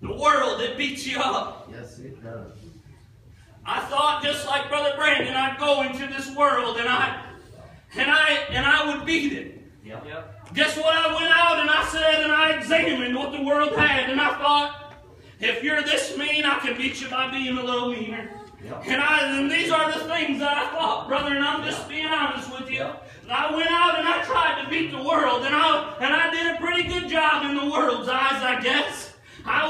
The world, it beats you up. Yes, it does. I thought, just like Brother Brandon, I'd go into this world and I would beat it. Yep. Guess what? I went out and I said and I examined what the world had, and I thought, if you're this mean, I can beat you by being a little meaner. Yep. And these are the things that I thought, brother, and I'm just being honest with you. Yep. I went out and I tried to beat the world, and I did a pretty good job in the world's eyes, I guess. I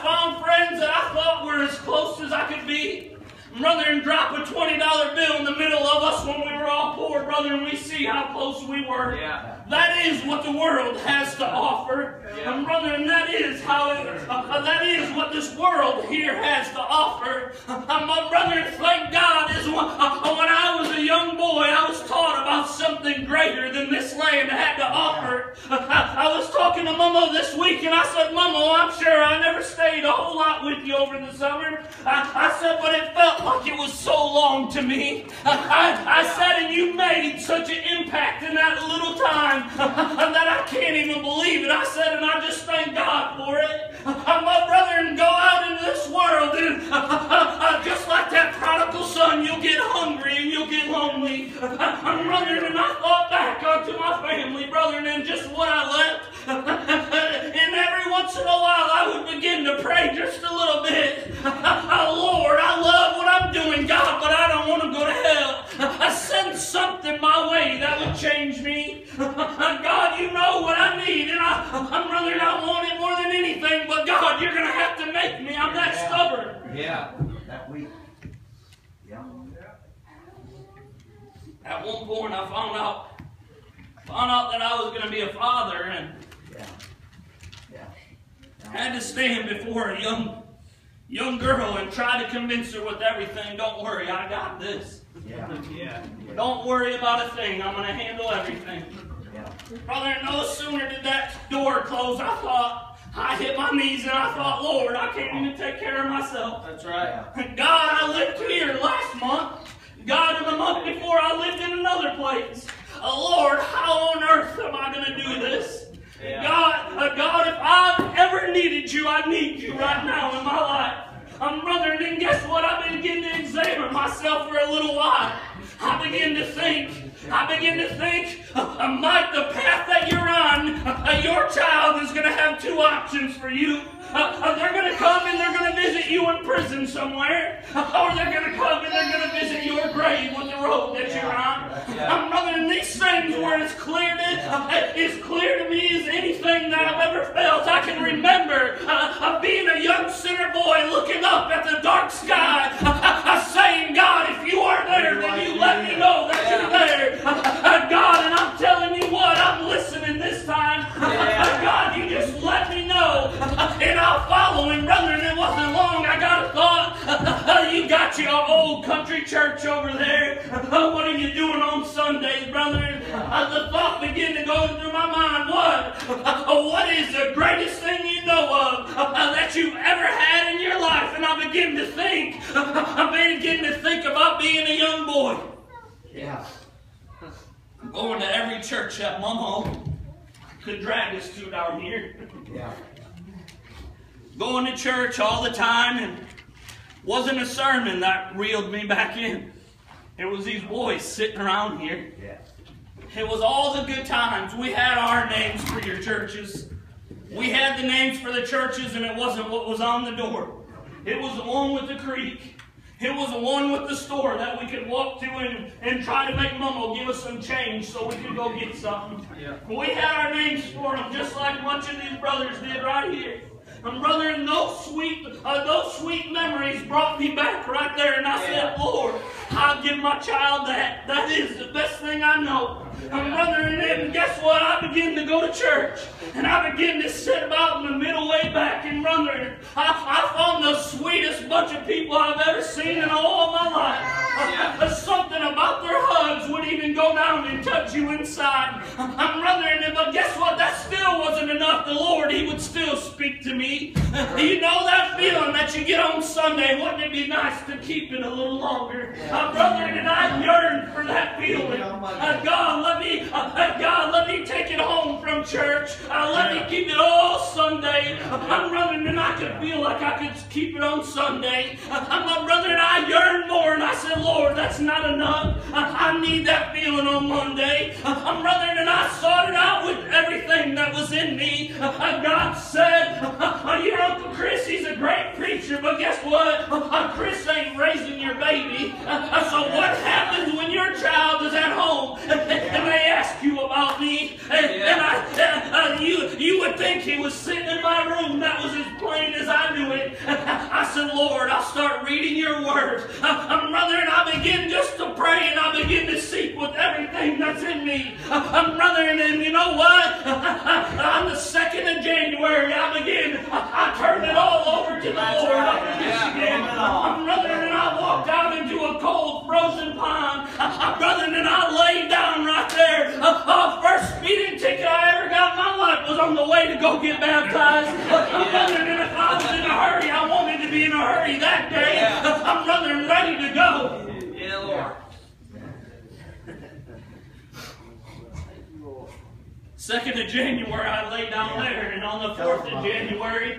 found friends that I thought were as close as I could be. Brother, and drop a $20 bill in the middle of us when we were all poor, brother, and we see how close we were. Yeah. That is what the world has to offer. Yeah. And brother, and that is that is what this world here has to offer. My brother, thank God, is when I was a young boy, I was taught about something greater than this land had to offer. I was talking to Momo this week, and I said, Momo, I'm sure I never stayed a whole lot with you over the summer. I said, but it felt like it was so long to me. I said, and you made such an impact in that little time that I can't even believe it. I said, and I just thank God for it. My brother, and go out into this world, and just like that prodigal son, you'll get hungry and you'll get lonely. I'm running, and I thought back onto my family, brother, and just what I left. And every once in a while, I would begin to pray just a little bit. Lord, I love what I'm doing, God, but I don't want to go to hell. Send something my way that would change me. God, you know what I need, and I'm brother, I want it more than anything, but God, you're going to have to make me. I'm that stubborn. Yeah. That weak. Yeah. At one point, I found out that I was going to be a father, and I had to stand before a young girl and try to convince her with everything. Don't worry, I got this. Yeah. Don't worry about a thing. I'm going to handle everything. Yeah. Brother, no sooner did that door close, I hit my knees and I thought, Lord, I can't even take care of myself. That's right. God, I lived here last month. God, in the month before, I lived in another place. Lord, how on earth am I going to do this? Yeah. God, if I've ever needed you, I need you right now in my life. Brother, and then guess what? I began to examine myself for a little while. I begin to think, Mike, the path that you're on, your child is going to have two options for you. They're going to come and they're going to visit you in prison somewhere, or they're going to come and they're going to visit your grave with the road that you're on. Brother, and these things were as clear to me as anything that I've ever felt. I can remember being a young sinner boy looking up at the dark sky, saying, God, if you are there, then you let me know that you're there. God, and I'm telling you what, I'm listening this time. God, you just let me know, and I'll follow him, brother. And it wasn't long, I got a thought. You got your old country church over there. What are you doing on Sundays, brother? The thought began to go through my mind. What is the greatest thing you know of that you've ever had in your life? And I begin to think about being a young boy. Yeah. Going to every church that Momo could drag us to down here. Yeah. Going to church all the time, and wasn't a sermon that reeled me back in. It was these boys sitting around here. Yeah. It was all the good times. We had our names for your churches. We had the names for the churches, and it wasn't what was on the door. It was the one with the creek. It was the one with the store that we could walk to and try to make Momo give us some change so we could go get something. Yeah. We had our names for them, just like a bunch of these brothers did right here. And brother, and those sweet memories brought me back right there. And I said, Lord, I'll give my child that. That is the best thing I know. And brother, and then guess what? I began to go to church. And I began to sit about in the middle way back. And brother, I found the sweetest bunch of people I've ever seen in all of my life. Something about their hugs would even go down and touch you inside. But guess what? That still wasn't enough. The Lord, He would still speak speak to me. Do you know that feeling that you get on Sunday? Wouldn't it be nice to keep it a little longer? Brother, and I yearn for that feeling. God, let me take it home from church. Let me keep it all Sunday. Brother, and I could feel like I could keep it on Sunday. My brother and I yearn more, and I said, Lord, that's not enough. I need that feeling on Monday. Brother, and I sought it out with everything that was in me. God said, your Uncle Chris, he's a great preacher, but guess what? Chris ain't raising your baby. So what happens when your child is at home and they ask you about me? You would think he was sitting in my room. That was as plain as I knew it. I said, Lord, I'll start reading your word. Brother, and I begin just to pray, and I begin to seek with everything that's in me. Brother, and you know what? On the 2nd of January, I turned it all over to the Lord up in Michigan. Brother, and I walked out into a cold, frozen pond. Brother, and I laid down right there. First speeding ticket I ever got in my life was on the way to go get baptized. Brother, and if I was in a hurry, I wanted to be in a hurry that day. I'm brother and ready to go. Yeah, Lord. 2nd of January, I lay down there, and on the 4th of January,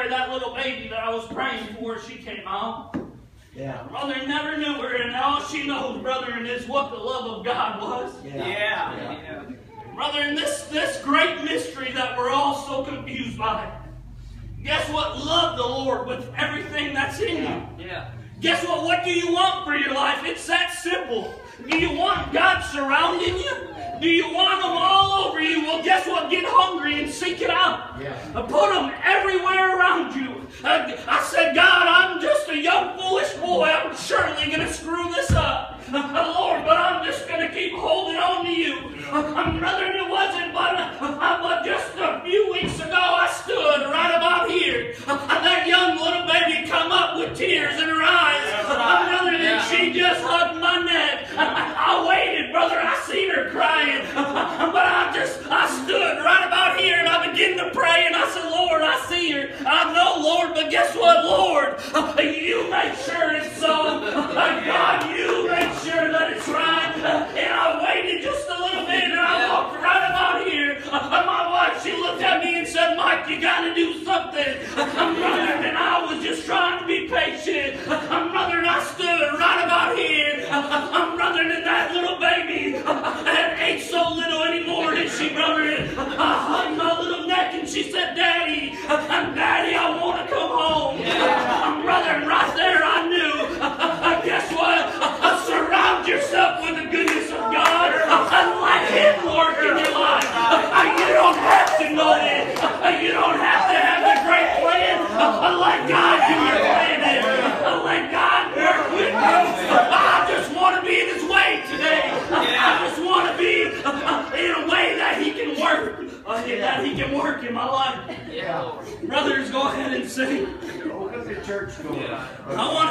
that little baby that I was praying for, she came out. Yeah. Brother never knew her, and all she knows, brother, and is what the love of God was. Yeah. Brother, and this great mystery that we're all so confused by. Guess what? Love the Lord with everything that's in you. Yeah. Guess what? What do you want for your life? It's that simple. Do you want God surrounding you? Do you want Him all over you? Well, guess what? Get hungry and seek it out. Yeah. Put Him everywhere around you. I said, God, I'm just a young, foolish boy. I'm surely going to screw this up. Lord, but I'm just going to keep holding on to you. Brother, it wasn't but just a few weeks ago I stood right about here. That young little baby come up with tears in her eyes. Brother, and she just hugged my neck. I waited, brother. I seen her crying. But I stood right about here and I began to pray and I said, Lord, I see her. I know, Lord, but guess what, Lord? You make sure it's so. God, you make sure that it's right. And I waited just a little bit and I walked right about here. My wife, she looked at me and said, Mike, you got to do something. Brother, and I was just trying to be patient. Brother, and I stood right about here. Brother, and that little baby ain't so little anymore, is she, brother? I hugged my little neck and she said, Daddy, I want to come home. Brother, and right there I knew, guess what? Surround yourself with the goodness of God and let Him work in your life. You don't have to know it. You don't have to have the great plan. Let God do your planning. Let God work with you. I just want to be in His way today. I just want to be in a way that He can work. That He can work in my life. Yeah. Brothers, go ahead and sing. Look at the church going. I want